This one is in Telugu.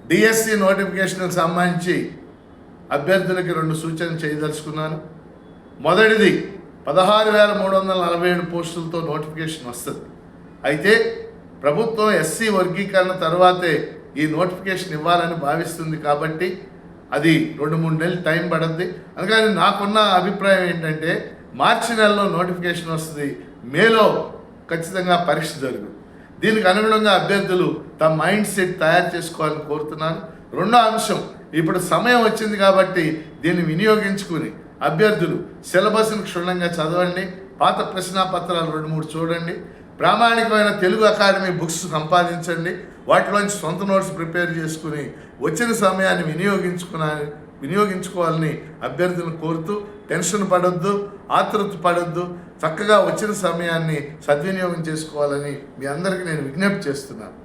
డిఎస్సి నోటిఫికేషన్కి సంబంధించి అభ్యర్థులకి 2 సూచనలు చేయదలుచుకున్నాను. మొదటిది 16,347 పోస్టులతో నోటిఫికేషన్ వస్తుంది. అయితే ప్రభుత్వం ఎస్సీ వర్గీకరణ తర్వాతే ఈ నోటిఫికేషన్ ఇవ్వాలని భావిస్తుంది కాబట్టి అది 2-3 నెలలు టైం పడుద్ది. అందుకని నాకున్న అభిప్రాయం ఏంటంటే మార్చి నెలలో నోటిఫికేషన్ వస్తుంది, మేలో ఖచ్చితంగా పరీక్ష జరుగుతుంది. దీనికి అనుగుణంగా అభ్యర్థులు తమ మైండ్ సెట్ తయారు చేసుకోవాలని కోరుతున్నాను. రెండో అంశం, ఇప్పుడు సమయం వచ్చింది కాబట్టి దీన్ని వినియోగించుకుని అభ్యర్థులు సిలబస్ను క్షుణ్ణంగా చదవండి, పాత ప్రశ్నాపత్రాలు 2-3 చూడండి, ప్రామాణికమైన తెలుగు అకాడమీ బుక్స్ సంపాదించండి, వాటిలోంచి సొంత నోట్స్ ప్రిపేర్ చేసుకుని వచ్చిన సమయాన్ని వినియోగించుకోవాలని అభ్యర్థులను కోరుతూ టెన్షన్ పడొద్దు, ఆతృత పడొద్దు, చక్కగా వచ్చిన సమయాన్ని సద్వినియోగం చేసుకోవాలని మీ అందరికీ నేను విజ్ఞప్తి చేస్తున్నాను.